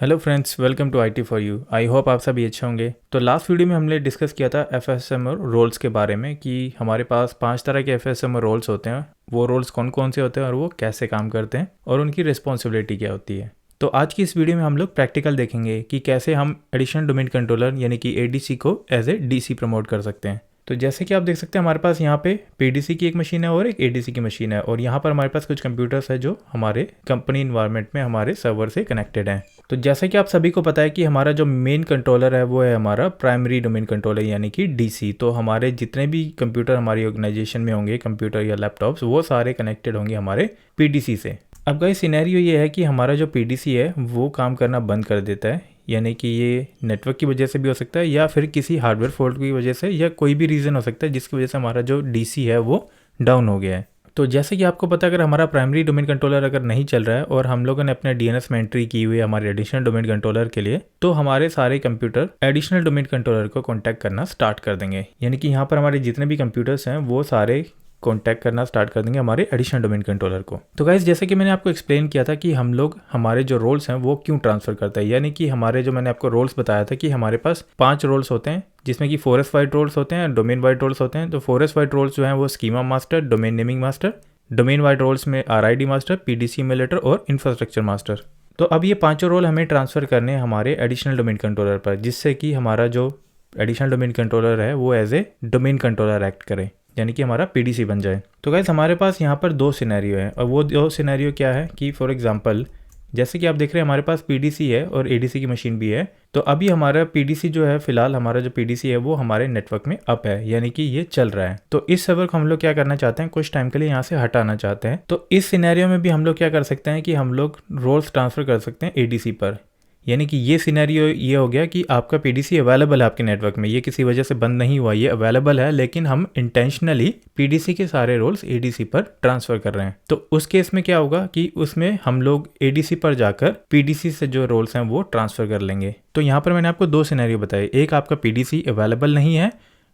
Hello friends, welcome to IT for you. I hope आप सभी अच्छे होंगे। तो लास्ट वीडियो में हमने डिस्कस किया था एफएसएम और रोल्स के बारे में कि हमारे पास 5 तरह के एफएसएम और रोल्स होते हैं। वो रोल्स कौन कौन से होते हैं और वो कैसे काम करते हैं और उनकी रिस्पॉन्सिबिलिटी क्या होती है। तो आज की इस वीडियो में हम लोग प्रैक्टिकल देखेंगे कि कैसे हम एडिशनल डोमेन कंट्रोलर यानी कि एडीसी को एज ए डीसी प्रमोट कर सकते हैं। तो जैसे कि आप देख सकते हैं हमारे पास यहाँ पे पीडीसी की एक मशीन है और एक एडीसी की मशीन है, और यहाँ पर हमारे पास कुछ कंप्यूटर्स है जो हमारे कंपनी इन्वायरमेंट में हमारे सर्वर से कनेक्टेड हैं। तो जैसे कि आप सभी को पता है कि हमारा जो मेन कंट्रोलर है वो है हमारा प्राइमरी डोमेन कंट्रोलर यानी कि डीसी। तो हमारे जितने भी कंप्यूटर हमारी ऑर्गेनाइजेशन में होंगे, कंप्यूटर या लैपटॉप्स, वो सारे कनेक्टेड होंगे हमारे पीडीसी से। अब गाइस सिनेरियो ये है कि हमारा जो पीडीसी है वो काम करना बंद कर देता है, यानी कि ये नेटवर्क की वजह से भी हो सकता है या फिर किसी हार्डवेयर फॉल्ट की वजह से, या कोई भी रीज़न हो सकता है जिसकी वजह से हमारा जो डीसी है वो डाउन हो गया है। तो जैसे कि आपको पता है, अगर हमारा प्राइमरी डोमेन कंट्रोलर अगर नहीं चल रहा है और हम लोगों ने अपने डीएनएस में एंट्री की हुई है हमारे एडिशनल डोमेन कंट्रोलर के लिए, तो हमारे सारे कंप्यूटर एडिशनल डोमेन कंट्रोलर को कॉन्टैक्ट करना स्टार्ट कर देंगे। यानी कि यहाँ पर हमारे जितने भी कंप्यूटर्स हैं वो सारे कॉन्टैक्ट करना स्टार्ट कर देंगे हमारे एडिशनल डोमेन कंट्रोलर को। तो गाइस जैसे कि मैंने आपको एक्सप्लेन किया था कि हम लोग हमारे जो रोल्स हैं वो क्यों ट्रांसफर करते हैं, यानी कि हमारे जो मैंने आपको रोल्स बताया था कि हमारे पास 5 रोल्स होते हैं जिसमें कि फॉरेस्ट वाइड रोल्स होते हैं, डोमेन वाइड रोल्स होते हैं। तो फॉरेस्ट वाइड रोल्स जो हैं वो schema master, domain naming master, domain wide roles में आरआईडी मास्टर, पीडीसी इम्यूलेटर और इंफ्रास्ट्रक्चर मास्टर। तो अब ये 5 रोल हमें ट्रांसफर करने हैं हमारे एडिशनल डोमेन कंट्रोलर पर, जिससे कि हमारा जो एडिशनल डोमेन कंट्रोलर है वो as a domain controller act करे, यानी कि हमारा पीडीसी बन जाए। तो गाइस हमारे पास यहाँ पर 2 सिनेरियो है, और वो 2 सिनेरियो क्या है कि फॉर एग्जांपल जैसे कि आप देख रहे हैं हमारे पास पीडीसी है और एडीसी की मशीन भी है। तो अभी हमारा पीडीसी जो है, फिलहाल हमारा जो पीडीसी है वो हमारे नेटवर्क में अप है, यानी कि ये चल रहा है। तो इस सर्वर को हम लोग क्या करना चाहते हैं, कुछ टाइम के लिए यहाँ से हटाना चाहते हैं। तो इस सिनेरियो में भी हम लोग क्या कर सकते हैं कि हम लोग रोल्स ट्रांसफर कर सकते हैं एडीसी पर। यानी कि ये सिनेरियो ये हो गया कि आपका पीडीसी अवेलेबल है आपके नेटवर्क में, ये किसी वजह से बंद नहीं हुआ, ये अवेलेबल है, लेकिन हम इंटेंशनली पीडीसी के सारे रोल्स एडीसी पर ट्रांसफर कर रहे हैं। तो उस केस में क्या होगा कि उसमें हम लोग एडीसी पर जाकर पीडीसी से जो रोल्स हैं वो ट्रांसफर कर लेंगे। तो यहाँ पर मैंने आपको 2 सिनेरियो बताए, एक आपका पीडीसी अवेलेबल नहीं है,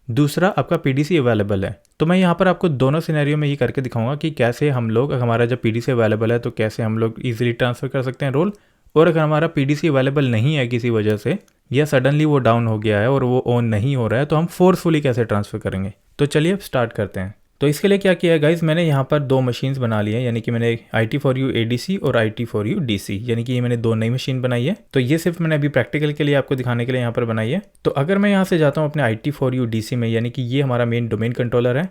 दूसरा आपका पीडीसी अवेलेबल है। तो मैं यहाँ पर आपको दोनों सिनेरियो में ये करके दिखाऊंगा कि कैसे हम लोग, हमारा जब पीडीसी अवेलेबल है तो कैसे हम लोग इजीली ट्रांसफर कर सकते हैं रोल, और अगर हमारा पीडीसी अवेलेबल नहीं है किसी वजह से, या सडनली वो डाउन हो गया है और वो ऑन नहीं हो रहा है, तो हम फोर्सफुली कैसे ट्रांसफ़र करेंगे। तो चलिए अब स्टार्ट करते हैं। तो इसके लिए क्या किया है गाइज, मैंने यहाँ पर 2 मशीन्स बना ली है, यानी कि मैंने IT4U ADC और IT4U DC, यानी कि ये मैंने 2 नई मशीन बनाई है। तो ये सिर्फ मैंने अभी प्रैक्टिकल के लिए आपको दिखाने के लिए यहाँ पर बनाई है। तो अगर मैं यहाँ से जाता हूँ अपने IT4U DC में, यानी कि ये हमारा मेन डोमेन कंट्रोलर है।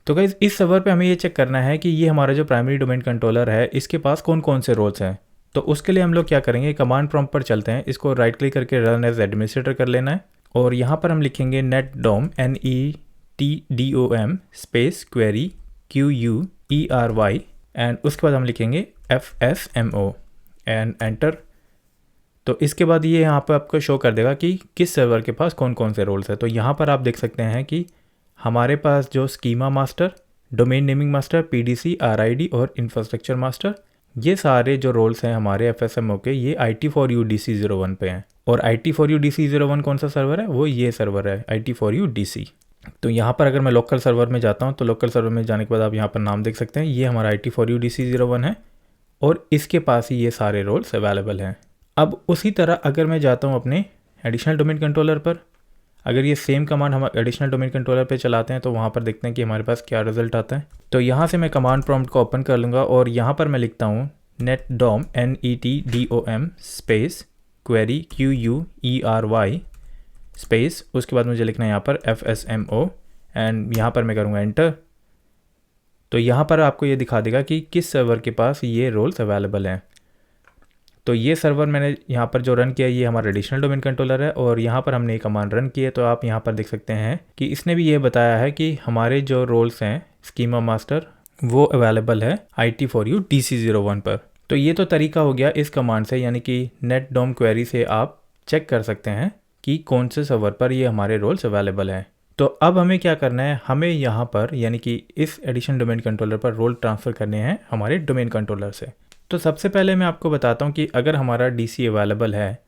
तो गाइज इस सर्वर पे हमें ये चेक करना है कि ये हमारा जो प्राइमरी डोमेन कंट्रोलर है इसके पास कौन कौन से रोल्स हैं। तो उसके लिए हम लोग क्या करेंगे, कमांड प्रॉम्प्ट पर चलते हैं, इसको राइट क्लिक करके रन एज एडमिनिस्ट्रेटर कर लेना है, और यहाँ पर हम लिखेंगे netdom NETDOM space query QUERY, and उसके बाद हम लिखेंगे FSMO एंड एंटर। तो इसके बाद ये यहाँ पर आपको शो कर देगा कि किस सर्वर के पास कौन कौन से रोल्स है। तो यहाँ पर आप देख सकते हैं कि हमारे पास जो schema master, domain naming master, PDC, RID और इंफ्रास्ट्रक्चर मास्टर, ये सारे जो रोल्स हैं हमारे FSMO के, ये IT4U DC01 पे हैं। और IT4U DC01 कौन सा सर्वर है, वो ये सर्वर है IT4U DC। तो यहाँ पर अगर मैं लोकल सर्वर में जाता हूँ, तो लोकल सर्वर में जाने के बाद आप यहाँ पर नाम देख सकते हैं, ये हमारा IT4U DC01 है और इसके पास ही ये सारे रोल्स अवेलेबल हैं। अब उसी तरह अगर मैं जाता हूँ अपने एडिशनल डोमेन कंट्रोलर पर, अगर ये सेम कमांड हम एडिशनल डोमेन कंट्रोलर पे चलाते हैं तो वहाँ पर देखते हैं कि हमारे पास क्या रिजल्ट आता है। तो यहाँ से मैं कमांड प्रॉम्प्ट को ओपन कर लूँगा और यहाँ पर मैं लिखता हूँ netdom NETDOM space query QUERY space, उसके बाद मुझे लिखना है यहाँ पर FSMO, एंड यहाँ पर मैं करूँगा एंटर। तो यहाँ पर आपको ये दिखा देगा कि किस सर्वर के पास ये रोल्स अवेलेबल हैं। तो ये सर्वर मैंने यहाँ पर जो रन किया, ये हमारा एडिशनल डोमेन कंट्रोलर है, और यहाँ पर हमने एक कमांड रन की है। तो आप यहाँ पर देख सकते हैं कि इसने भी ये बताया है कि हमारे जो रोल्स हैं स्कीमा मास्टर वो अवेलेबल है IT4U DC01 पर। तो ये तो तरीका हो गया इस कमांड से, यानी कि netdom क्वेरी से आप चेक कर सकते हैं कि कौन से सर्वर पर ये हमारे रोल्स अवेलेबल हैं। तो अब हमें क्या करना है, हमें यहाँ पर यानी कि इस एडिशनल डोमेन कंट्रोलर पर रोल ट्रांसफ़र करने हैं हमारे डोमेन कंट्रोलर से। तो सबसे पहले मैं आपको बताता हूँ कि अगर हमारा DC अवेलेबल है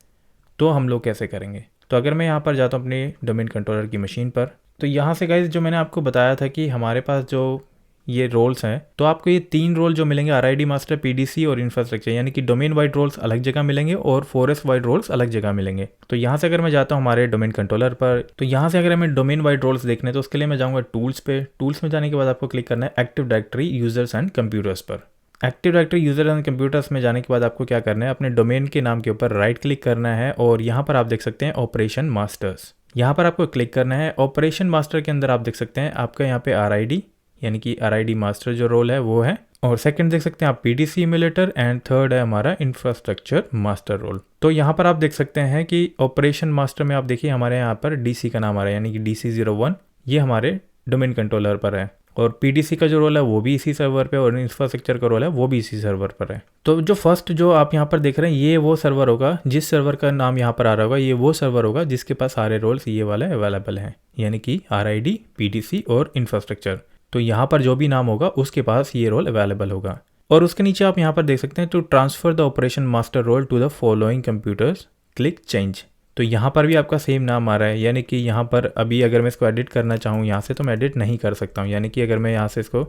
तो हम लोग कैसे करेंगे। तो अगर मैं यहाँ पर जाता हूँ अपने डोमेन कंट्रोलर की मशीन पर, तो यहाँ से गाइस जो मैंने आपको बताया था कि हमारे पास जो ये रोल्स हैं, तो आपको ये 3 रोल जो मिलेंगे RID मास्टर, PDC और इंफ्रास्ट्रक्चर, यानी कि डोमेन वाइड रोल्स अलग जगह मिलेंगे और फॉरेस्ट वाइड रोल्स अलग जगह मिलेंगे। तो यहाँ से अगर मैं जाता हूँ हमारे डोमेन कंट्रोलर पर, तो यहाँ से अगर हमें डोमेन वाइड रोल्स देखने तो उसके लिए मैं जाऊँगा टूल्स पे। टूल्स में जाने के बाद आपको क्लिक करना है active directory users and computers पर। Active directory user and computers में जाने के बाद आपको क्या करना है, अपने डोमेन के नाम के ऊपर राइट क्लिक करना है और यहाँ पर आप देख सकते हैं ऑपरेशन मास्टर्स। यहाँ पर आपको क्लिक करना है। ऑपरेशन मास्टर के अंदर आप देख सकते हैं आपका यहाँ पे RID यानी कि RID मास्टर जो रोल है वो है, और सेकंड देख सकते हैं आप PDC इम्यूलेटर, एंड थर्ड है हमारा इंफ्रास्ट्रक्चर मास्टर रोल। तो यहाँ पर आप देख सकते हैं कि ऑपरेशन मास्टर में आप देखिए हमारे यहाँ पर DC का नाम आ रहा है, यानी कि DC01 ये हमारे डोमेन कंट्रोलर पर है, और PDC का जो रोल है वो भी इसी सर्वर पे, और इंफ्रास्ट्रक्चर का रोल है वो भी इसी सर्वर पर है। तो जो फर्स्ट जो आप यहाँ पर देख रहे हैं ये वो सर्वर होगा, जिस सर्वर का नाम यहाँ पर आ रहा होगा ये वो सर्वर होगा जिसके पास सारे रोल्स ये वाले अवेलेबल हैं, यानी कि RID, PDC और इंफ्रास्ट्रक्चर। तो यहाँ पर जो भी नाम होगा उसके पास ये रोल अवेलेबल होगा। और उसके नीचे आप यहाँ पर देख सकते हैं to transfer the operation master role to the following computers click change. तो यहाँ पर भी आपका सेम नाम आ रहा है, यानी कि यहाँ पर अभी अगर मैं इसको एडिट करना चाहूँ यहाँ से तो मैं एडिट नहीं कर सकता हूँ, यानी कि अगर मैं यहाँ से इसको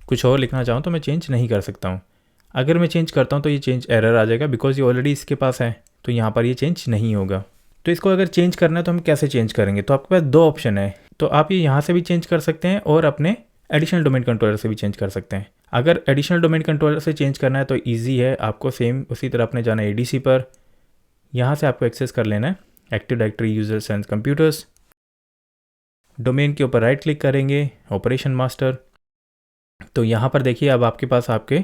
कुछ और लिखना चाहूँ तो मैं चेंज नहीं कर सकता हूँ। अगर मैं चेंज करता हूँ तो ये चेंज एरर आ जाएगा, बिकॉज ये ऑलरेडी इसके पास है, तो यहाँ पर ये चेंज नहीं होगा। तो इसको अगर चेंज करना है तो हम कैसे चेंज करेंगे, तो आपके पास 2 ऑप्शन है। तो आप ये यहाँ से भी चेंज कर सकते हैं और अपने एडिशनल डोमेन कंट्रोलर से भी चेंज कर सकते हैं। अगर एडिशनल डोमेन कंट्रोलर से चेंज करना है तो ईजी है, आपको सेम उसी तरह अपने जाना है ADC पर। यहाँ से आपको एक्सेस कर लेना है active directory users and computers. Domain के ऊपर राइट क्लिक करेंगे, ऑपरेशन मास्टर। तो यहाँ पर देखिए अब आपके पास आपके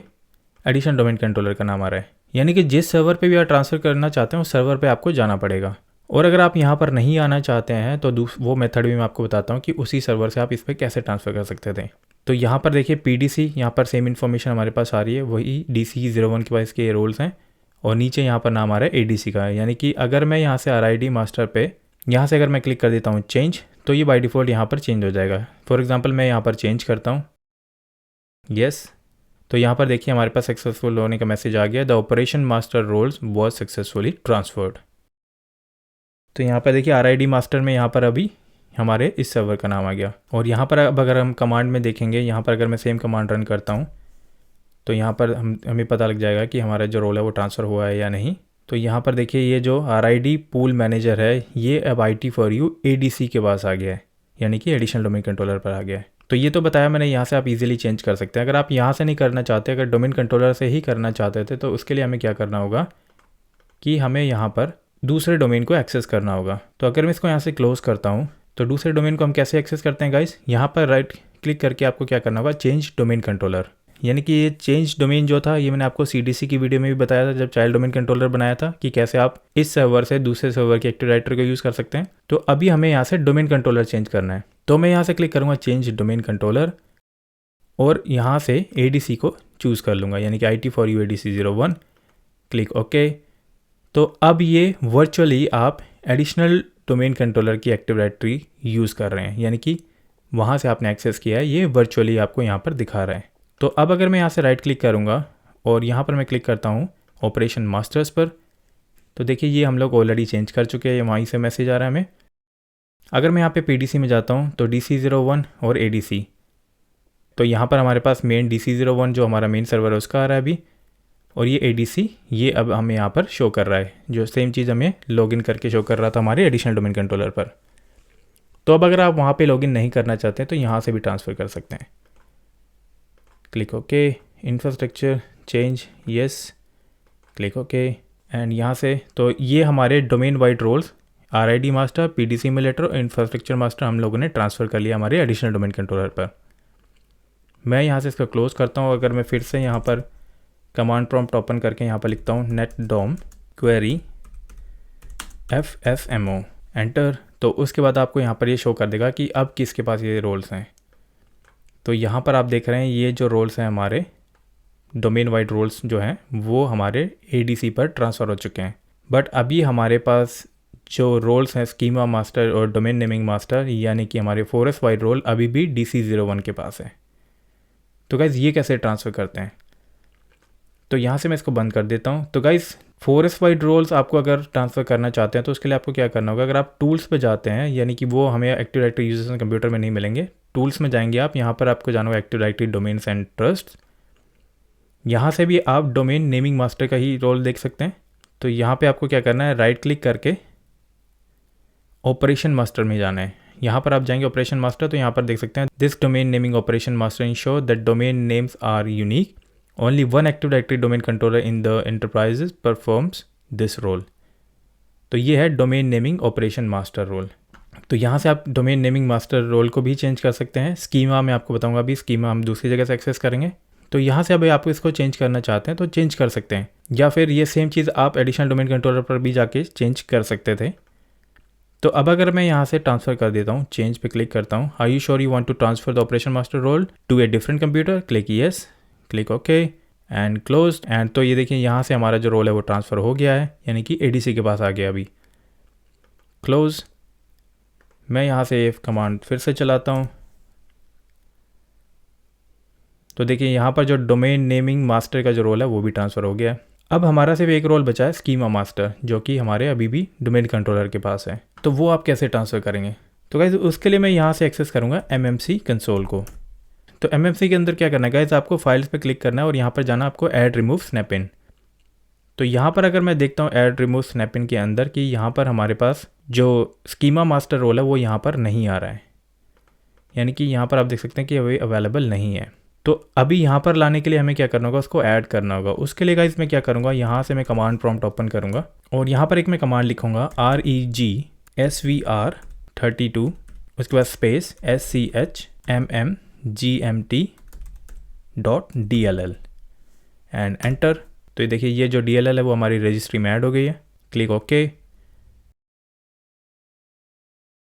एडिशनल डोमेन कंट्रोलर का नाम आ रहा है, यानी कि जिस सर्वर पे भी आप ट्रांसफ़र करना चाहते हैं उस सर्वर पे आपको जाना पड़ेगा। और अगर आप यहाँ पर नहीं आना चाहते हैं तो वो मेथड भी मैं आपको बताता हूँ कि उसी सर्वर से आप इस पर कैसे ट्रांसफ़र कर सकते थे। तो यहाँ पर देखिए PDC, यहाँ पर सेम इन्फॉर्मेशन हमारे पास आ रही है, वही DC01 के पास इसके रोल्स हैं, और नीचे यहाँ पर नाम आ रहा है ADC का, यानी कि अगर मैं यहाँ से RID मास्टर पे यहाँ से अगर मैं क्लिक कर देता हूँ चेंज, तो ये बाय डिफ़ॉल्ट यहाँ पर चेंज हो जाएगा। फॉर एग्जांपल मैं यहाँ पर चेंज करता हूँ, यस, तो यहाँ पर देखिए हमारे पास सक्सेसफुल होने का मैसेज आ गया, the operation master roles was successfully transferred. तो यहाँ पर देखिए RID मास्टर में यहाँ पर अभी हमारे इस सर्वर का नाम आ गया। और यहाँ पर अब अगर हम कमांड में देखेंगे, यहाँ पर अगर मैं सेम कमांड रन करता हूँ तो यहाँ पर हमें पता लग जाएगा कि हमारा जो रोल है वो ट्रांसफ़र हुआ है या नहीं। तो यहाँ पर देखिए ये जो RID पूल मैनेजर है ये अब IT4U ADC के पास आ गया है, यानी कि एडिशनल डोमेन कंट्रोलर पर आ गया है। तो ये तो बताया मैंने, यहाँ से आप इजीली चेंज कर सकते हैं। अगर आप यहाँ से नहीं करना चाहते, अगर डोमेन कंट्रोलर से ही करना चाहते थे, तो उसके लिए हमें क्या करना होगा कि हमें यहाँ पर दूसरे डोमेन को एक्सेस करना होगा। तो अगर मैं इसको यहाँ से क्लोज़ करता हूँ तो दूसरे डोमेन को हम कैसे एक्सेस करते हैं गाइस, यहाँ पर राइट क्लिक करके आपको क्या करना होगा, चेंज डोमेन कंट्रोलर। यानी कि ये चेंज डोमेन जो था ये मैंने आपको CDC की वीडियो में भी बताया था जब चाइल्ड डोमेन कंट्रोलर बनाया था, कि कैसे आप इस सर्वर से दूसरे सर्वर के एक्टिव डायरेक्टरी को यूज़ कर सकते हैं। तो अभी हमें यहाँ से डोमेन कंट्रोलर चेंज करना है, तो मैं यहाँ से क्लिक करूँगा चेंज डोमेन कंट्रोलर, और यहाँ से ADC को चूज़ कर लूँगा, यानी कि IT4U ADC01, क्लिक ओके। तो अब ये वर्चुअली आप एडिशनल डोमेन कंट्रोलर की एक्टिव डायरेक्टरी यूज़ कर रहे हैं, यानी कि वहाँ से आपने एक्सेस किया है, ये वर्चुअली आपको यहाँ पर दिखा रहा है। तो अब अगर मैं यहाँ से राइट क्लिक करूँगा और यहाँ पर मैं क्लिक करता हूँ ऑपरेशन मास्टर्स पर, तो देखिए ये हम लोग ऑलरेडी चेंज कर चुके हैं, वहीं से मैसेज आ रहा है हमें। अगर मैं यहाँ पे PDC में जाता हूँ तो DC01 और ADC, तो यहाँ पर हमारे पास मेन DC01 जो हमारा मेन सर्वर है उसका आ रहा है अभी, और ये ADC ये अब हमें यहाँ पर शो कर रहा है, जो सेम चीज़ हमें लॉगिन करके शो कर रहा था हमारे एडिशनल डोमेन कंट्रोलर पर। तो अब अगर आप वहाँ पे लॉगिन नहीं करना चाहते हैं तो यहाँ से भी ट्रांसफ़र कर सकते हैं, click okay, infrastructure change yes, click okay, and यहाँ से तो ये हमारे domain wide roles RID master, PDC emulator और इंफ्रास्ट्रक्चर मास्टर हम लोगों ने ट्रांसफ़र कर लिया हमारे एडिशनल डोमेन कंट्रोलर पर। मैं यहाँ से इसको क्लोज़ करता हूँ। अगर मैं फिर से यहाँ पर कमांड प्रॉम्प्ट ओपन करके यहाँ पर लिखता हूँ netdom query FSMO एंटर, तो उसके बाद आपको यहाँ पर ये शो कर देगा कि अब किसके पास ये रोल्स हैं। तो यहाँ पर आप देख रहे हैं ये जो रोल्स हैं हमारे डोमेन वाइड रोल्स जो हैं वो हमारे ADC पर ट्रांसफ़र हो चुके हैं, बट अभी हमारे पास जो रोल्स हैं स्कीमा मास्टर और डोमेन नेमिंग मास्टर, यानी कि हमारे फॉरेस्ट वाइड रोल अभी भी DC01 के पास है। तो गाइज़ ये कैसे ट्रांसफ़र करते हैं, तो यहाँ से मैं इसको बंद कर देता हूँ। तो गाइज़ फोरेस्ट वाइड रोल्स आपको अगर ट्रांसफ़र करना चाहते हैं तो उसके लिए आपको क्या करना होगा, अगर आप टूल्स पे जाते हैं, यानी कि वो हमें active directory users and computer में नहीं मिलेंगे, टूल्स में जाएंगे आप, यहाँ पर आपको जाना होगा active directory domains and trust. यहाँ से भी आप डोमेन नेमिंग मास्टर का ही रोल देख सकते हैं। तो यहाँ पे आपको क्या करना है, राइट क्लिक करके ऑपरेशन मास्टर में जाना है। यहाँ पर आप जाएंगे ऑपरेशन मास्टर, तो यहाँ पर देख सकते हैं this domain naming operation master ensure that domain names are unique, only one active directory domain controller in the enterprises performs this role. तो ये है domain naming operation master role. तो यहाँ से आप डोमेन नेमिंग मास्टर रोल को भी change कर सकते हैं। स्कीमा मैं आपको बताऊंगा, अभी स्कीमा हम दूसरी जगह से एक्सेस करेंगे। तो यहाँ से अभी आप इसको चेंज करना चाहते हैं तो चेंज कर सकते हैं, या फिर ये सेम चीज़ आप एडिशनल डोमेन कंट्रोलर पर भी जाके चेंज कर सकते थे। तो अब अगर मैं यहाँ से ट्रांसफ़र कर देता हूँ, चेंज पे क्लिक करता हूँ, are you sure you want to transfer the operation master role to a different computer, click yes, click okay and close. And तो ये देखिए यहाँ से हमारा जो रोल है वो ट्रांसफ़र हो गया है, यानी कि एडीसी के पास आ गया अभी। क्लोज। मैं यहाँ से कमांड फिर से चलाता हूँ, तो देखिए यहाँ पर जो डोमेन नेमिंग मास्टर का जो रोल है वो भी ट्रांसफ़र हो गया है। अब हमारा सिर्फ एक रोल बचा है स्कीमा मास्टर, जो कि हमारे अभी भी डोमेन कंट्रोलर के पास है। तो वो आप कैसे ट्रांसफ़र करेंगे? तो गाइज़ उसके लिए मैं यहाँ से एक्सेस करूँगा MMC कंसोल को। तो MMC के अंदर क्या करना है गाइज़, आपको फाइल्स पे क्लिक करना है और यहाँ पर जाना आपको ऐड रिमूव स्नैप-इन। तो यहाँ पर अगर मैं देखता हूँ ऐड रिमूव स्नैप-इन के अंदर कि यहाँ पर हमारे पास जो स्कीमा मास्टर रोल है वो यहाँ पर नहीं आ रहा है, यानी कि यहाँ पर आप देख सकते हैं कि अभी अवेलेबल नहीं है। तो अभी यहाँ पर लाने के लिए हमें क्या करना होगा, उसको ऐड करना होगा। उसके लिए गाइस मैं क्या करूँगा, यहाँ से मैं कमांड प्रॉम्प्ट ओपन करूँगा और यहाँ पर एक मैं कमांड लिखूँगा REGSVR32, उसके बाद स्पेस SCHMMGMT.DLL एंड एंटर। तो ये देखिए ये जो DLL है वो हमारी रजिस्ट्री में ऐड हो गई है, क्लिक ओके।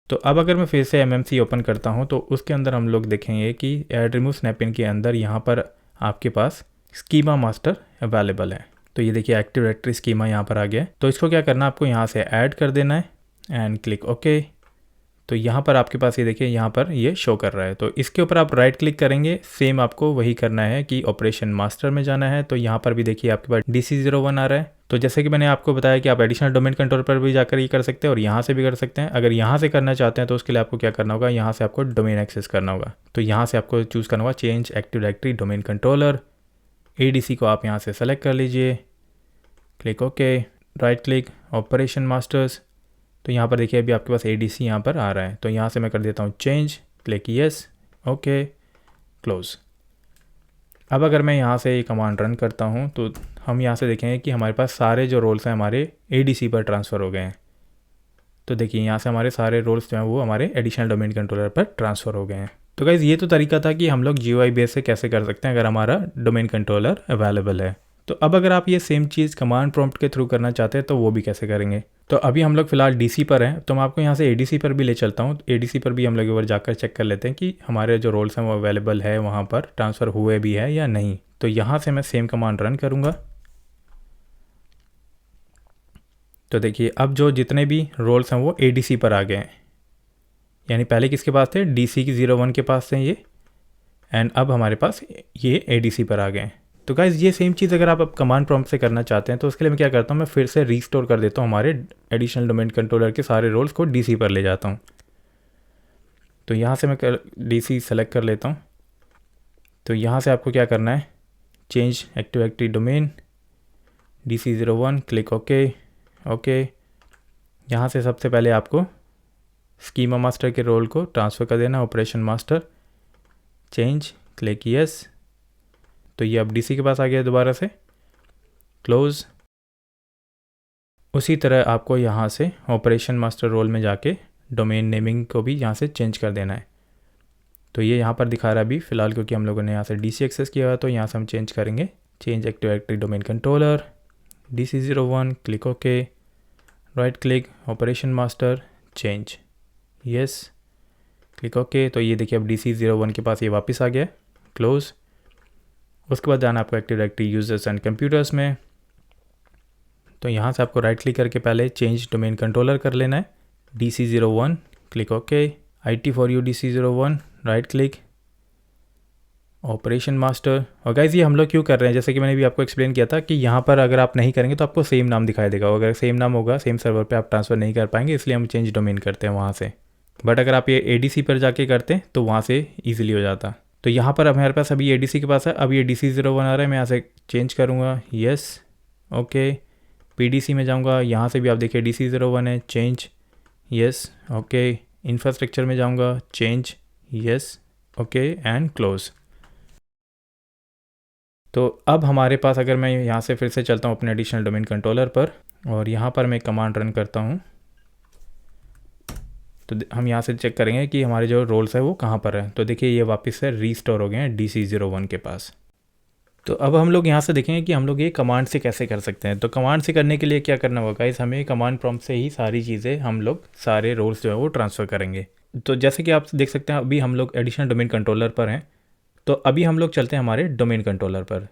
तो अब अगर मैं फिर से MMC ओपन करता हूं तो उसके अंदर हम लोग देखेंगे कि ऐड रिमूव स्नैप-इन के अंदर यहाँ पर आपके पास स्कीमा मास्टर अवेलेबल है। तो ये देखिए एक्टिव डायरेक्टरी स्कीमा यहाँ पर आ गया है। तो इसको क्या करना है, आपको यहाँ से ऐड कर देना है एंड क्लिक ओके। तो यहाँ पर आपके पास ये देखिए यहाँ पर ये शो कर रहा है। तो इसके ऊपर आप राइट क्लिक करेंगे, सेम आपको वही करना है कि ऑपरेशन मास्टर में जाना है। तो यहाँ पर भी देखिए आपके पास DC01 आ रहा है। तो जैसे कि मैंने आपको बताया कि आप एडिशनल डोमेन कंट्रोल पर भी जाकर ये कर सकते हैं और यहाँ से भी कर सकते हैं। अगर यहाँ से करना चाहते हैं तो उसके लिए आपको क्या करना होगा, यहाँ से आपको डोमेन एक्सेस करना होगा। तो यहाँ से आपको चूज़ करना होगा change active directory domain controller, ADC को आप यहाँ से सेलेक्ट कर लीजिए, click okay, right click operation masters. तो यहाँ पर देखिए अभी आपके पास ADC यहाँ पर आ रहा है। तो यहाँ से मैं कर देता हूँ change, click yes, okay, close. अब अगर मैं यहाँ से ये कमांड रन करता हूँ तो हम यहाँ से देखेंगे कि हमारे पास सारे जो रोल्स हैं हमारे ADC पर ट्रांसफ़र हो गए हैं। तो देखिए यहाँ से हमारे सारे रोल्स जो हैं वो हमारे एडिशनल डोमेन कंट्रोलर पर ट्रांसफ़र हो गए हैं। तो गाइज़ ये तो तरीका था कि हम लोग GUI बेस से कैसे कर सकते हैं अगर हमारा डोमेन कंट्रोलर अवेलेबल है। तो अब अगर आप ये सेम चीज़ कमांड प्रॉम्प्ट के थ्रू करना चाहते हैं तो वो भी कैसे करेंगे। तो अभी हम लोग फिलहाल DC पर हैं, तो मैं आपको यहाँ से ADC पर भी ले चलता हूँ। ADC पर भी हम लोग एक बार जाकर चेक कर लेते हैं कि हमारे जो रोल्स हैं वो अवेलेबल है, वहाँ पर ट्रांसफ़र हुए भी है या नहीं। तो यहाँ से मैं सेम कमांड रन करूँगा। तो देखिए अब जो जितने भी रोल्स हैं वो ADC पर आ गए हैं, यानी पहले किसके पास थे, DC01 के पास थे ये, एंड अब हमारे पास ये ADC पर आ गए हैं। तो गाइज़ ये सेम चीज़ अगर आप कमांड प्रॉम्प्ट से करना चाहते हैं तो उसके लिए मैं क्या करता हूँ, मैं फिर से रीस्टोर कर देता हूँ हमारे एडिशनल डोमेन कंट्रोलर के सारे रोल्स को DC पर ले जाता हूँ। तो यहाँ से मैं DC सेलेक्ट कर लेता हूँ। तो यहाँ से आपको क्या करना है, change active directory domain DC01, click okay, okay. यहाँ से सबसे पहले आपको स्कीमा मास्टर के रोल को ट्रांसफ़र कर देना, operation master, change, click yes. तो ये अब DC के पास आ गया दोबारा से, क्लोज। उसी तरह आपको यहाँ से ऑपरेशन मास्टर रोल में जाके डोमेन नेमिंग को भी यहाँ से चेंज कर देना है। तो ये यहाँ पर दिखा रहा है अभी फ़िलहाल, क्योंकि हम लोगों ने यहाँ से DC एक्सेस किया हुआ, तो यहाँ से हम चेंज करेंगे, change active directory domain controller DC01, click okay, right click operation master, change yes, click okay. तो ये देखिए अब DC01 के पास ये वापस आ गया, क्लोज। उसके बाद जाना आपको active directory users and computers में। तो यहाँ से आपको राइट क्लिक करके पहले चेंज डोमेन कंट्रोलर कर लेना है, DC01, click okay, IT4U DC01, right click, operation master. और गाइज ये हम लोग क्यों कर रहे हैं, जैसे कि मैंने भी आपको एक्सप्लेन किया था कि यहाँ पर अगर आप नहीं करेंगे तो आपको सेम नाम दिखाई देगा, अगर सेम नाम होगा सेम सर्वर पे आप ट्रांसफ़र नहीं कर पाएंगे, इसलिए हम चेंज डोमेन करते हैं वहाँ से। बट अगर आप ये ADC पर जाके करते हैं तो वहाँ से ईजिली हो जाता। तो यहाँ पर अब हमारे पास अभी ADC के पास है, अब ये DC01 आ रहा है, मैं यहाँ से चेंज करूँगा, यस ओके। PDC में जाऊँगा, यहाँ से भी आप देखिए DC01 है, चेंज यस ओके। इंफ्रास्ट्रक्चर में जाऊँगा, change yes okay and close. तो अब हमारे पास अगर मैं यहाँ से फिर से चलता हूँ अपने एडिशनल डोमेन कंट्रोलर पर और यहाँ पर मैं कमांड रन करता हूँ, तो हम यहाँ से चेक करेंगे कि हमारे जो रोल्स है वो कहाँ पर है। तो देखिए ये वापस से रीस्टोर हो गए हैं DC01 के पास। तो अब हम लोग यहाँ से देखेंगे कि हम लोग ये कमांड से कैसे कर सकते हैं। तो कमांड से करने के लिए क्या करना होगा गाइस, हमें कमांड प्रॉम्प्ट से ही सारी चीज़ें हम लोग सारे रोल्स जो है वो ट्रांसफ़र करेंगे। तो जैसे कि आप देख सकते हैं अभी हम लोग एडिशनल डोमेन कंट्रोलर पर हैं, तो अभी हम लोग चलते हैं हमारे डोमेन कंट्रोलर पर,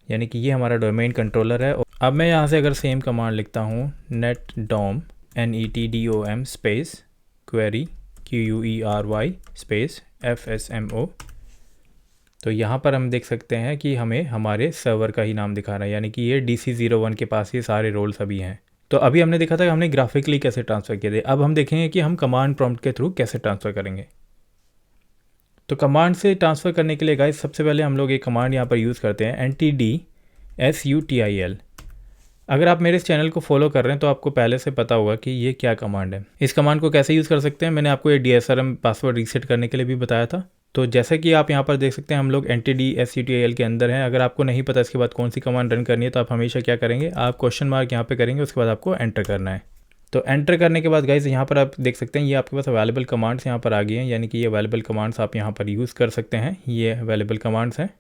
यानी कि ये हमारा डोमेन कंट्रोलर है। अब मैं यहाँ से अगर सेम कमांड लिखता हूँ netdom NETDOM space query QUERY space FSMO, तो यहाँ पर हम देख सकते हैं कि हमें हमारे सर्वर का ही नाम दिखा रहा है, यानी कि ये DC01 के पास ये सारे रोल्स अभी हैं। तो अभी हमने देखा था कि हमने ग्राफिकली कैसे ट्रांसफ़र किए थे, अब हम देखेंगे कि हम कमांड प्रॉम्प्ट के थ्रू कैसे ट्रांसफ़र करेंगे। तो कमांड से ट्रांसफ़र करने के लिए गाइस सबसे पहले हम लोग एक कमांड यहाँ पर यूज़ करते हैं NTDSUTIL। अगर आप मेरे इस चैनल को फॉलो कर रहे हैं तो आपको पहले से पता होगा कि ये क्या कमांड है। इस कमांड को कैसे यूज़ कर सकते हैं मैंने आपको ये DSRM पासवर्ड रीसेट करने के लिए भी बताया था। तो जैसे कि आप यहाँ पर देख सकते हैं हम लोग NTDSUTIL के अंदर हैं। अगर आपको नहीं पता इसके बाद कौन सी कमांड रन करनी है तो आप हमेशा क्या करेंगे, आप क्वेश्चन मार्क यहाँ पर करेंगे, उसके बाद आपको एंटर करना है। तो एंटर करने के बाद गाइस यहाँ पर आप देख सकते हैं ये आपके पास अवेलेबल कमांड्स यहाँ पर आ गई हैं, यानी कि ये अवेलेबल कमांड्स आप यहाँ पर यूज़ कर सकते हैं, ये अवेलेबल कमांड्स हैं।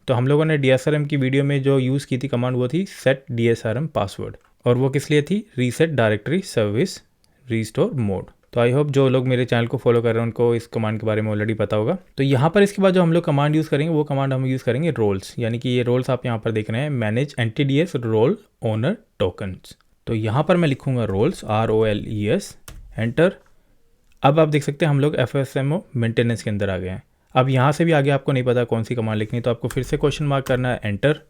तो हम लोगों ने DSRM की वीडियो में जो यूज़ की थी कमांड वो थी सेट DSRM पासवर्ड, और वो किस लिए थी, reset directory service restore mode. तो आई होप जो लोग मेरे चैनल को फॉलो कर रहे हैं उनको इस कमांड के बारे में ऑलरेडी पता होगा। तो यहाँ पर इसके बाद जो हम लोग कमांड यूज़ करेंगे वो कमांड हम यूज़ करेंगे रोल्स, यानी कि ये रोल्स आप यहाँ पर देख रहे हैं, manage NTDS role owner tokens. तो यहाँ पर मैं लिखूँगा रोल्स ROLES, एंटर। अब आप देख सकते हैं हम लोग FSMO मेंटेनेंस के अंदर आ गए हैं। अब यहाँ से भी आगे आपको नहीं पता कौन सी कमांड लिखनी है तो आपको फिर से क्वेश्चन मार्क करना है, एंटर।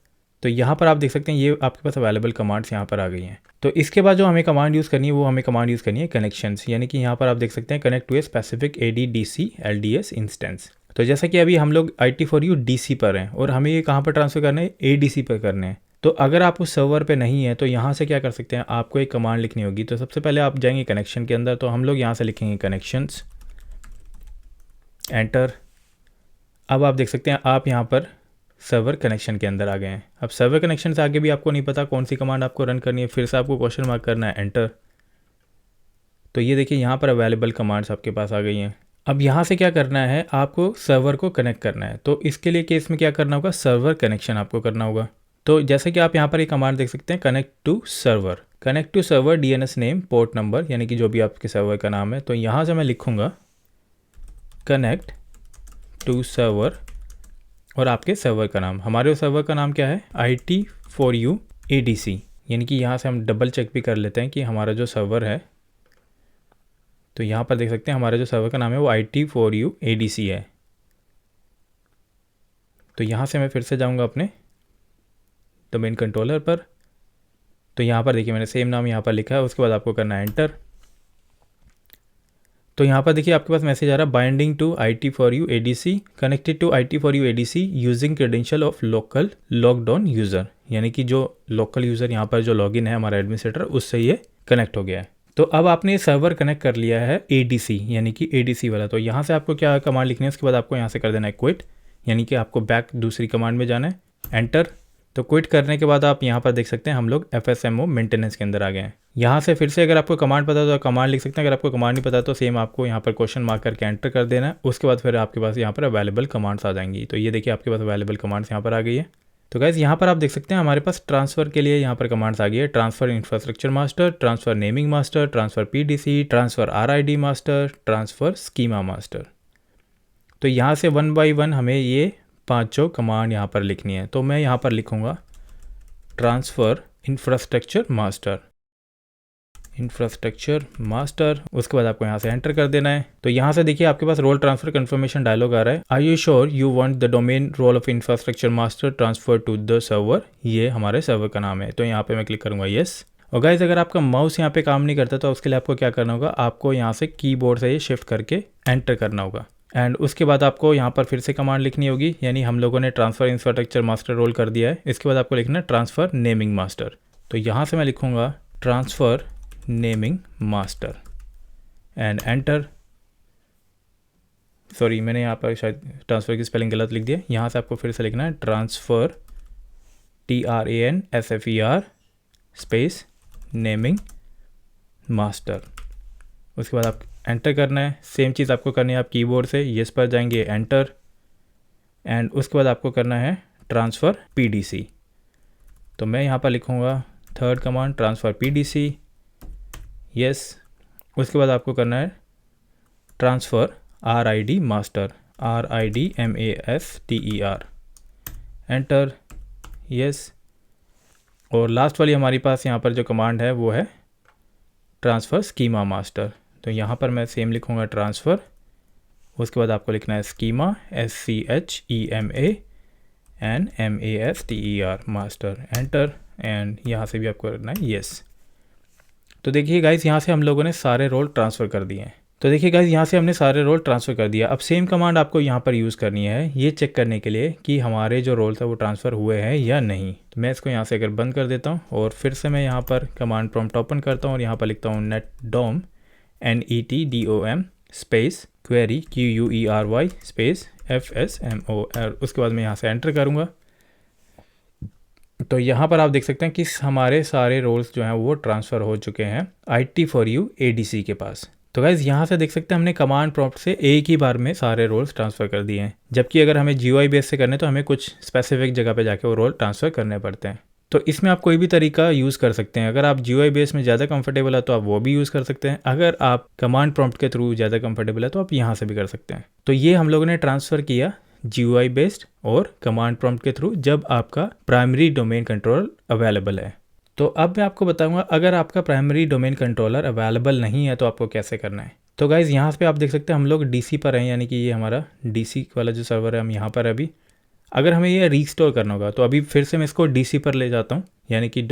तो यहाँ पर आप देख सकते हैं ये आपके पास अवेलेबल कमांड्स यहाँ पर आ गई हैं। तो इसके बाद जो हमें कमांड यूज़ करनी है वो हमें कमांड यूज़ करनी है कनेक्शंस, यानी कि यहाँ पर आप देख सकते हैं connect to a specific ADDC LDS instance. तो जैसा कि अभी हम लोग IT4U DC पर हैं और हमें ये कहाँ पर ट्रांसफ़र करना है, ADC पर करने हैं। तो अगर आप उस सर्वर पे नहीं है तो यहाँ से क्या कर सकते हैं, आपको एक कमांड लिखनी होगी। तो सबसे पहले आप जाएंगे कनेक्शन के अंदर, तो हम लोग यहाँ से लिखेंगे कनेक्शंस, एंटर। अब आप देख सकते हैं आप यहाँ पर सर्वर कनेक्शन के अंदर आ गए हैं। अब सर्वर कनेक्शन से आगे भी आपको नहीं पता कौन सी कमांड आपको रन करनी है, फिर से आपको क्वेश्चन मार्क करना है, एंटर। तो ये देखिए यहाँ पर अवेलेबल कमांड्स आपके पास आ गई हैं। अब यहाँ से क्या करना है, आपको सर्वर को कनेक्ट करना है। तो इसके लिए केस में क्या करना होगा, सर्वर कनेक्शन आपको करना होगा। तो जैसे कि आप यहाँ पर एक कमांड देख सकते हैं, connect to server DNS name port number, यानी कि जो भी आपके सर्वर का नाम है। तो यहाँ से मैं लिखूँगा कनेक्ट टू सर्वर और आपके सर्वर का नाम, हमारे सर्वर का नाम क्या है, IT4U ADC, यानी कि यहाँ से हम डबल चेक भी कर लेते हैं कि हमारा जो सर्वर है, तो यहाँ पर देख सकते हैं हमारा जो सर्वर का नाम है वो IT4U ADC है। तो यहाँ से मैं फिर से जाऊँगा अपने डोमेन कंट्रोलर पर, तो यहाँ पर देखिए मैंने सेम नाम यहाँ पर लिखा है, उसके बाद आपको करना है एंटर। तो यहाँ पर देखिए आपके पास मैसेज आ रहा है, binding to IT4U ADC connected to IT4U ADC using credential of local logged on user, यानी कि जो लोकल यूज़र यहाँ पर जो लॉगिन है हमारा एडमिनिस्ट्रेटर, उससे ये कनेक्ट हो गया है। तो अब आपने सर्वर कनेक्ट कर लिया है ADC, यानी कि ADC वाला। तो यहाँ से आपको क्या कमांड लिखनी है, उसके बाद आपको यहाँ से कर देना है क्विट, यानी कि आपको बैक दूसरी कमांड में जाना है, एंटर। तो क्विट करने के बाद आप यहाँ पर देख सकते हैं हम लोग FSMO मेंटेनेंस के अंदर आ गए हैं। यहाँ से फिर से अगर आपको कमांड पता तो कमांड लिख सकते हैं, अगर आपको कमांड नहीं पता तो सेम आपको यहाँ पर क्वेश्चन मार्क करके एंटर कर देना है। उसके बाद फिर आपके पास यहाँ पर अवेलेबल कमांड्स आ जाएंगी। तो ये देखिए आपके पास अवेलेबल कमांड्स यहाँ पर आ गई है। तो गाइज़ यहाँ पर आप देख सकते हैं हमारे पास ट्रांसफ़र के लिए यहाँ पर कमांड्स आ गई है, transfer infrastructure master, transfer naming master, transfer PDC, transfer RID master, transfer schema master. तो यहाँ से 1 बाय 1 हमें ये पाँचों कमांड यहाँ पर लिखनी है। तो मैं यहाँ पर लिखूँगा transfer infrastructure master, infrastructure master. उसके बाद आपको यहाँ से एंटर कर देना है। तो यहाँ से देखिए आपके पास रोल ट्रांसफर कंफर्मेशन डायलॉग आ रहा है। Are you sure you want the domain role of infrastructure master transfer to the server. ये हमारे सर्वर का नाम है, तो यहाँ पे मैं क्लिक करूँगा येस। और गाइज अगर आपका माउस यहाँ पे काम नहीं करता तो उसके लिए आपको क्या करना होगा, आपको यहाँ से कीबोर्ड से ये शिफ्ट करके एंटर करना होगा। एंड उसके बाद आपको यहाँ पर फिर से कमांड लिखनी होगी, यानी हम लोगों ने ट्रांसफर इंफ्रास्ट्रक्चर मास्टर रोल कर दिया है। इसके बाद आपको लिखना है ट्रांसफर नेमिंग मास्टर। तो यहाँ से मैं लिखूँगा transfer naming master and enter. Sorry, मैंने यहाँ पर शायद ट्रांसफ़र की स्पेलिंग गलत लिख दिया। यहाँ से आपको फिर से लिखना है transfer TRANSFER space naming master. उसके बाद आप एंटर करना है। सेम चीज़ आपको करनी है, आप कीबोर्ड से येस पर जाएंगे, एंटर। एंड उसके बाद आपको करना है ट्रांसफ़र PDC। तो मैं यहाँ पर लिखूँगा third command transfer PDC, yes. उसके बाद आपको करना है transfer RID master, RIDMASTER, enter, yes. और लास्ट वाली हमारी पास यहाँ पर जो कमांड है वो है ट्रांसफ़र स्कीमा मास्टर। तो यहाँ पर मैं सेम लिखूँगा ट्रांसफ़र, उसके बाद आपको लिखना है schema SCHEMA and MASTER master, enter. And यहाँ से भी आपको करना है येस। तो देखिए गाइस यहाँ से हम लोगों ने सारे रोल ट्रांसफ़र कर दिए हैं। तो देखिए गाइस यहाँ से हमने सारे रोल ट्रांसफ़र कर दिया। अब सेम कमांड आपको यहाँ पर यूज़ करनी है ये चेक करने के लिए कि हमारे जो रोल था वो ट्रांसफ़र हुए हैं या नहीं। तो मैं इसको यहाँ से अगर बंद कर देता हूँ और फिर से मैं यहाँ पर कमांड प्रॉम्प्ट ओपन करता हूँ और यहाँ पर लिखता हूँ netdom NETDOM space query QUERY space FSMOR। उसके बाद मैं यहाँ से एंटर करूँगा। तो यहाँ पर आप देख सकते हैं कि हमारे सारे रोल्स जो हैं वो ट्रांसफ़र हो चुके हैं IT4U ADC के पास। तो गाइज़ यहाँ से देख सकते हैं हमने कमांड प्रॉम्प्ट से एक ही बार में सारे रोल्स ट्रांसफ़र कर दिए हैं। जबकि अगर हमें GUI बेस से करने तो हमें कुछ स्पेसिफिक जगह पे जाके वो रोल ट्रांसफ़र करने पड़ते हैं। तो इसमें आप कोई भी तरीका यूज़ कर सकते हैं। अगर आप GUI बेस में ज़्यादा कंफर्टेबल है तो आप वो भी यूज़ कर सकते हैं। अगर आप कमांड प्रॉम्प्ट के थ्रू ज़्यादा कंफर्टेबल है तो आप यहाँ से भी कर सकते हैं। तो ये हम लोगों ने ट्रांसफ़र किया GUI बेस्ड और कमांड प्रॉम्प्ट के थ्रू जब आपका प्राइमरी डोमेन कंट्रोल अवेलेबल है। तो अब मैं आपको बताऊंगा अगर आपका प्राइमरी डोमेन कंट्रोलर अवेलेबल नहीं है तो आपको कैसे करना है। तो गाइज़ यहाँ पे आप देख सकते हैं हम लोग DC पर हैं, यानी कि ये हमारा DC वाला जो सर्वर है हम यहाँ पर अभी। अगर हमें ये रीस्टोर करना होगा तो अभी फिर से मैं इसको DC पर ले जाता हूँ, यानी कि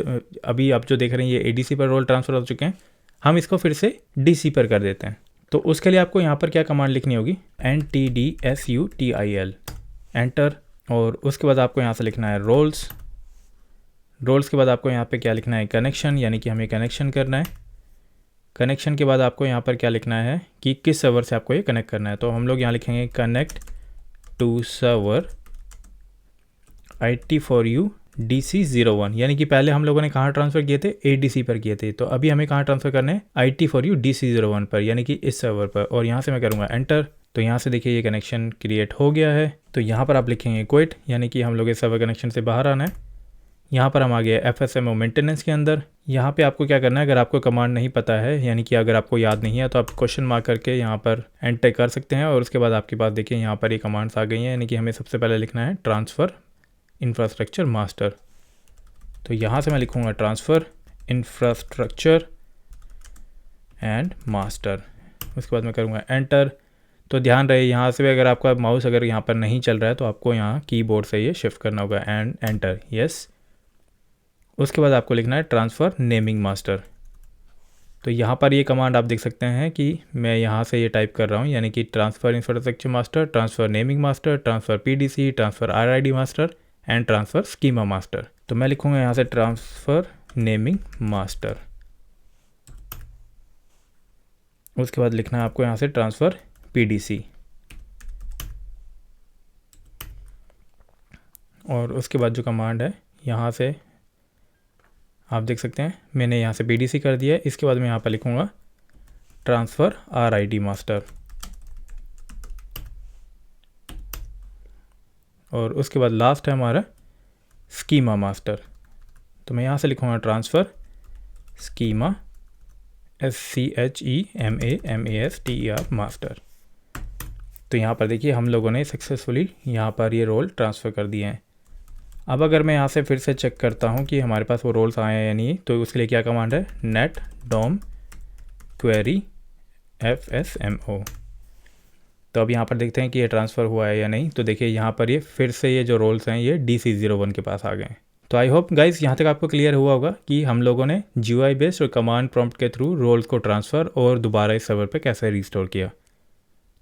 अभी आप जो देख रहे हैं ये ADC पर रोल ट्रांसफ़र हो चुके हैं, हम इसको फिर से DC पर कर देते हैं। तो उसके लिए आपको यहाँ पर क्या कमांड लिखनी होगी, NTDSUTIL, एंटर। और उसके बाद आपको यहाँ से लिखना है रोल्स के बाद आपको यहाँ पे क्या लिखना है, कनेक्शन, यानी कि हमें कनेक्शन करना है। कनेक्शन के बाद आपको यहाँ पर क्या लिखना है कि किस सर्वर से आपको ये कनेक्ट करना है। तो हम लोग यहाँ लिखेंगे connect to server IT4U DC01, यानी कि पहले हम लोगों ने कहाँ ट्रांसफ़र किए थे, ADC पर किए थे। तो अभी हमें कहाँ ट्रांसफ़र करना है, IT4U DC01 पर, यानी कि इस सर्वर पर। और यहाँ से मैं करूँगा एंटर। तो यहाँ से देखिए ये कनेक्शन क्रिएट हो गया है। तो यहाँ पर आप लिखेंगे क्विट, यानी कि हम लोग इस सर्वर कनेक्शन से बाहर आना है। यहाँ पर हम आ गए FSMO मेंटेनेंस के अंदर। यहाँ पे आपको क्या करना है, अगर आपको कमांड नहीं पता है, यानी कि अगर आपको याद नहीं है तो आप क्वेश्चन मार्क करके यहाँ पर एंटर कर सकते हैं। और उसके बाद आपके पास देखिए यहाँ पर ये कमांड्स आ गई हैं, यानी कि हमें सबसे पहले लिखना है ट्रांसफ़र इंफ्रास्ट्रक्चर मास्टर। तो यहाँ से मैं लिखूँगा ट्रांसफ़र इंफ्रास्ट्रक्चर एंड मास्टर। उसके बाद मैं करूँगा एंटर। तो ध्यान रहे यहाँ से भी अगर आपका माउस अगर यहाँ पर नहीं चल रहा है तो आपको यहाँ कीबोर्ड से ये शिफ्ट करना होगा एंड एंटर, यस। उसके बाद आपको लिखना है ट्रांसफ़र नेमिंग मास्टर। तो यहाँ पर ये कमांड आप देख सकते हैं कि मैं यहाँ से ये टाइप कर रहा हूँ, यानी कि transfer infrastructure master, transfer naming master, transfer PDC, transfer RID master and transfer schema master. तो मैं लिखूँगा यहाँ से ट्रांसफ़र नेमिंग मास्टर। उसके बाद लिखना है आपको यहाँ से ट्रांसफ़र PDC। और उसके बाद जो कमांड है यहाँ से आप देख सकते हैं मैंने यहाँ से PDC कर दिया है। इसके बाद मैं यहाँ पर लिखूँगा ट्रांसफ़र RID मास्टर। और उसके बाद लास्ट है हमारा स्कीमा मास्टर। तो मैं यहाँ से लिखूँगा ट्रांसफ़र स्कीमा SCHEMAMASTER मास्टर। तो यहाँ पर देखिए हम लोगों ने सक्सेसफुली यहाँ पर ये रोल ट्रांसफ़र कर दिए हैं। अब अगर मैं यहाँ से फिर से चेक करता हूँ कि हमारे पास वो रोल्स आए हैं या नहीं, तो उसके लिए क्या कमांड है, netdom क्वेरी FSMO। तो अब यहाँ पर देखते हैं कि ये ट्रांसफ़र हुआ है या नहीं। तो देखिए यहाँ पर ये फिर से ये जो रोल्स हैं ये DC01 के पास आ गए हैं। तो आई होप गाइस यहाँ तक आपको क्लियर हुआ होगा कि हम लोगों ने GUI बेस्ड और कमांड प्रॉम्प्ट के थ्रू रोल्स को ट्रांसफ़र और दोबारा इस सर्वर पे कैसे रिस्टोर किया।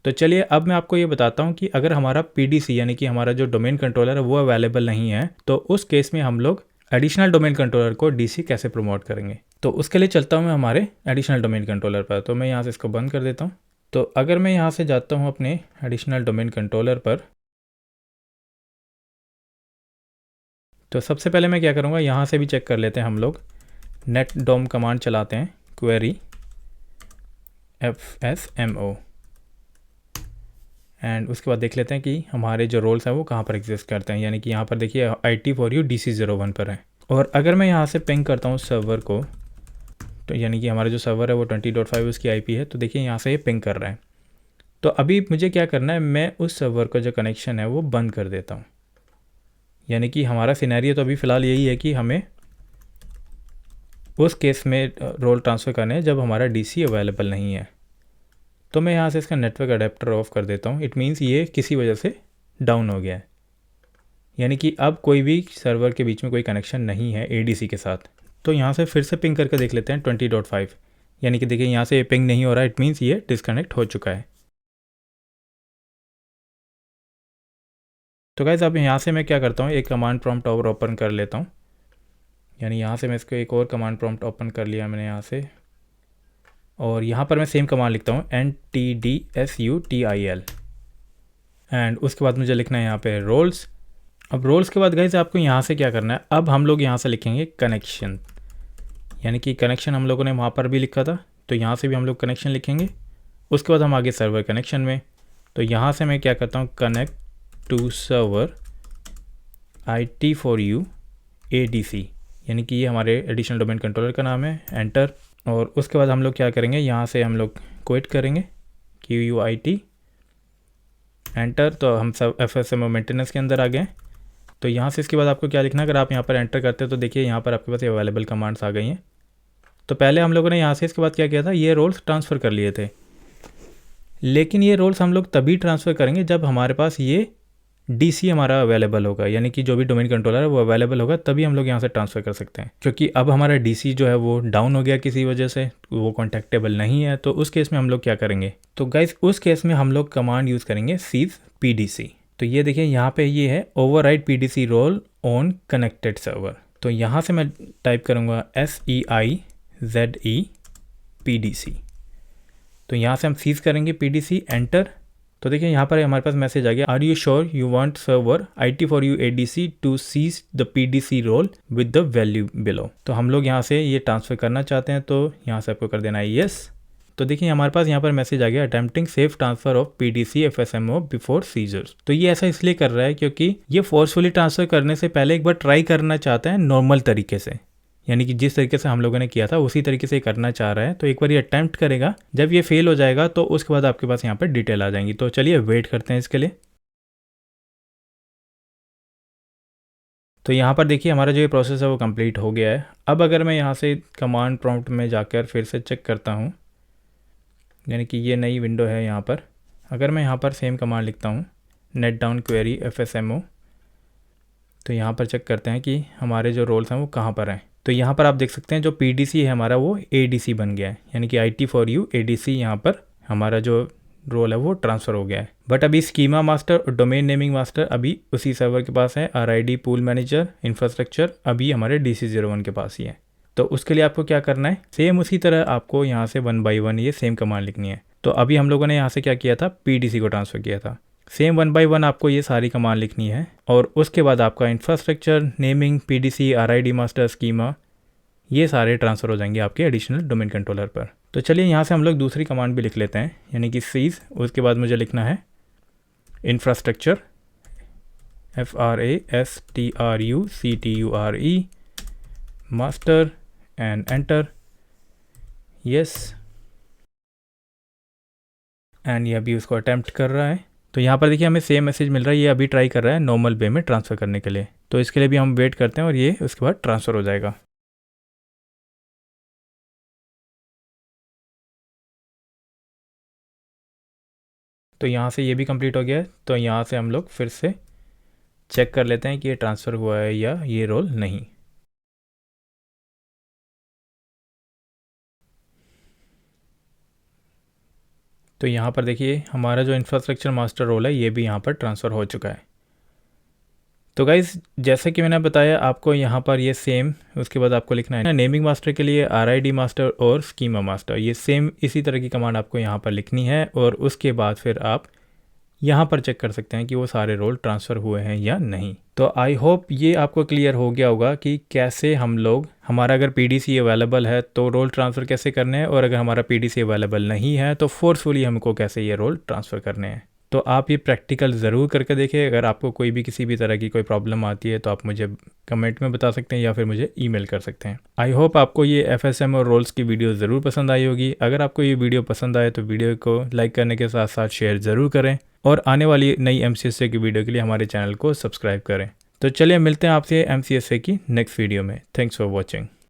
तो चलिए अब मैं आपको ये बताता हूँ कि अगर हमारा PDC यानी कि हमारा जो डोमेन कंट्रोलर है वो अवेलेबल नहीं है तो उस केस में हम लोग एडिशनल डोमेन कंट्रोलर को DC कैसे प्रमोट करेंगे। तो उसके लिए चलता हूँ मैं हमारे एडिशनल डोमेन कंट्रोलर पर। तो मैं यहाँ से इसको बंद कर देता हूँ। तो अगर मैं यहाँ से जाता हूँ अपने एडिशनल डोमेन कंट्रोलर पर, तो सबसे पहले मैं क्या करूँगा, यहाँ से भी चेक कर लेते हैं हम लोग। नेट डोम कमांड चलाते हैं, क्वेरी FSMO, एंड उसके बाद देख लेते हैं कि हमारे जो रोल्स हैं वो कहाँ पर एग्जिस्ट करते हैं। यानी कि यहाँ पर देखिए IT4U DC01 पर है। और अगर मैं यहाँ से पिंग करता हूँ सर्वर को, तो यानी कि हमारा जो सर्वर है वो 20.5 उसकी IP है। तो देखिए यहाँ से ये पिंग कर रहा है। तो अभी मुझे क्या करना है, मैं उस सर्वर का जो कनेक्शन है वो बंद कर देता हूँ। यानी कि हमारा सिनेरियो तो अभी फ़िलहाल यही है कि हमें उस केस में रोल ट्रांसफ़र करने हैं जब हमारा DC अवेलेबल नहीं है। तो मैं यहाँ से इसका नेटवर्क अडेप्टर ऑफ कर देता हूँ। इट मीन्स ये किसी वजह से डाउन हो गया है, यानी कि अब कोई भी सर्वर के बीच में कोई कनेक्शन नहीं है ADC के साथ। तो यहाँ से फिर से पिंग करके देख लेते हैं 20.5, यानी कि देखिए यहाँ से ये पिंग नहीं हो रहा है। इट मीन्स ये डिस्कनेक्ट हो चुका है। तो गाइस अब यहाँ से मैं क्या करता हूँ, एक कमांड प्रॉम्प्ट और ओपन कर लेता हूँ। यानी यहाँ से मैं इसको एक और कमांड प्रॉम्प्ट ओपन कर लिया मैंने यहाँ से, और यहाँ पर मैं सेम कमांड लिखता हूँ NTDSUTIL, एंड उसके बाद मुझे लिखना है यहाँ पे रोल्स। अब रोल्स के बाद गाइस आपको यहाँ से क्या करना है, अब हम लोग यहाँ से लिखेंगे कनेक्शन। यानी कि कनेक्शन हम लोगों ने वहाँ पर भी लिखा था, तो यहाँ से भी हम लोग कनेक्शन लिखेंगे। उसके बाद हम आगे सर्वर कनेक्शन में, तो यहाँ से मैं क्या करता हूँ, connect to server IT4U ADC, यानी कि ये हमारे एडिशनल डोमेन कंट्रोलर का नाम है। एंटर। और उसके बाद हम लोग क्या करेंगे, यहाँ से हम लोग क्विट करेंगे, QUIT, एंटर। तो हम सब FSMO मेंटेनेंस के अंदर आ गए। तो यहाँ से इसके बाद आपको क्या लिखना है, अगर आप यहाँ पर एंटर करते हो तो देखिए यहाँ पर आपके पास अवेलेबल कमांड्स आ गई हैं। तो पहले हम लोगों ने यहाँ से इसके बाद क्या किया था, ये रोल्स ट्रांसफ़र कर लिए थे। लेकिन ये रोल्स हम लोग तभी ट्रांसफ़र करेंगे जब हमारे पास ये DC हमारा अवेलेबल होगा, यानी कि जो भी डोमेन कंट्रोलर है वो अवेलेबल होगा, तभी हम लोग यहाँ से ट्रांसफ़र कर सकते हैं। क्योंकि अब हमारा DC जो है वो डाउन हो गया किसी वजह से, वो कॉन्टैक्टेबल नहीं है। तो उस केस में हम लोग क्या करेंगे, तो गाइस उस केस में हम लोग कमांड यूज़ करेंगे सीज PDC। तो ये देखिए यहाँ पे ये है override PDC roll on connected server. तो यहाँ से मैं टाइप करूँगा SEIZE PDC। तो यहाँ से हम सीज करेंगे PDC, एंटर। तो देखिए यहाँ पर हमारे पास मैसेज आ गया, are you sure you want server IT4U ADC to seize the PDC role with the value below. तो हम लोग यहाँ से ये ट्रांसफ़र करना चाहते हैं, तो यहाँ से आपको कर देना है येस। तो देखिए हमारे पास यहाँ पर मैसेज आ गया, attempting safe transfer of PDC FSMO before seizures. तो ये ऐसा इसलिए कर रहा है क्योंकि ये फोर्सफुली ट्रांसफ़र करने से पहले एक बार ट्राई करना चाहता है नॉर्मल तरीके से, यानी कि जिस तरीके से हम लोगों ने किया था उसी तरीके से करना चाह रहा है। तो एक बार ये अटैम्प्ट करेगा, जब ये फेल हो जाएगा तो उसके बाद आपके पास यहाँ पर डिटेल आ जाएंगी। तो चलिए वेट करते हैं इसके लिए। तो यहाँ पर देखिए हमारा जो ये प्रोसेस है वो कंप्लीट हो गया है। अब अगर मैं यहाँ से कमांड प्रॉम्प्ट में जाकर फिर से चेक करता हूँ, यानी कि ये नई विंडो है यहाँ पर, अगर मैं यहाँ पर सेम कमांड लिखता हूँ नेट डाउन क्वेरी FSMO, तो यहाँ पर चेक करते हैं कि हमारे जो रोल्स हैं वो कहाँ पर हैं। तो यहाँ पर आप देख सकते हैं जो PDC है हमारा वो ADC बन गया है, यानी कि IT4U ADC यहाँ पर हमारा जो रोल है वो ट्रांसफ़र हो गया है। बट अभी स्कीमा मास्टर और डोमेन नेमिंग मास्टर अभी उसी सर्वर के पास है। RID पूल मैनेजर इंफ्रास्ट्रक्चर अभी हमारे DC01 के पास ही है। तो उसके लिए आपको क्या करना है, सेम उसी तरह आपको यहाँ से 1 by 1 ये सेम कमांड लिखनी है। तो अभी हम लोगों ने यहाँ से क्या किया था, PDC को ट्रांसफ़र किया था। सेम 1 by 1 आपको ये सारी कमांड लिखनी है, और उसके बाद आपका infrastructure, naming, PDC, RID master, schema, ये सारे ट्रांसफ़र हो जाएंगे आपके एडिशनल डोमेन कंट्रोलर पर। तो चलिए यहाँ से हम लोग दूसरी कमांड भी लिख लेते हैं, यानी कि सीज। उसके बाद मुझे लिखना है infrastructure FRASTRUCTURE master, and enter, yes. And ये अभी उसको अटैम्प्ट कर रहा है। तो यहाँ पर देखिए हमें सेम मैसेज मिल रहा है, ये अभी ट्राई कर रहा है नॉर्मल वे में ट्रांसफ़र करने के लिए। तो इसके लिए भी हम वेट करते हैं और ये उसके बाद ट्रांसफ़र हो जाएगा। तो यहाँ से ये भी कंप्लीट हो गया है। तो यहाँ से हम लोग फिर से चेक कर लेते हैं कि ये ट्रांसफ़र हुआ है या ये रोल नहीं। तो यहाँ पर देखिए हमारा जो इंफ्रास्ट्रक्चर मास्टर रोल है ये भी यहाँ पर ट्रांसफ़र हो चुका है। तो गाइज़ जैसा कि मैंने बताया आपको यहाँ पर ये सेम, उसके बाद आपको लिखना है नेमिंग मास्टर के लिए RID मास्टर और स्कीमा मास्टर, ये सेम इसी तरह की कमांड आपको यहाँ पर लिखनी है और उसके बाद फिर आप यहाँ पर चेक कर सकते हैं कि वो सारे रोल ट्रांसफ़र हुए हैं या नहीं। तो आई होप ये आपको क्लियर हो गया होगा कि कैसे हम लोग, हमारा अगर PDC अवेलेबल है तो रोल ट्रांसफ़र कैसे करने हैं, और अगर हमारा PDC अवेलेबल नहीं है तो फोर्सफुली हमको कैसे ये रोल ट्रांसफ़र करने हैं। तो आप ये प्रैक्टिकल ज़रूर करके देखिए। अगर आपको कोई भी किसी भी तरह की कोई प्रॉब्लम आती है तो आप मुझे कमेंट में बता सकते हैं या फिर मुझे ईमेल कर सकते हैं। आई होप आपको ये FSM और रोल्स की वीडियो ज़रूर पसंद आई होगी। अगर आपको ये वीडियो पसंद आए तो वीडियो को लाइक करने के साथ साथ शेयर ज़रूर करें और आने वाली नई MCSA की वीडियो के लिए हमारे चैनल को सब्सक्राइब करें। तो चलिए मिलते हैं आपसे MCSA की नेक्स्ट वीडियो में। Thanks for watching.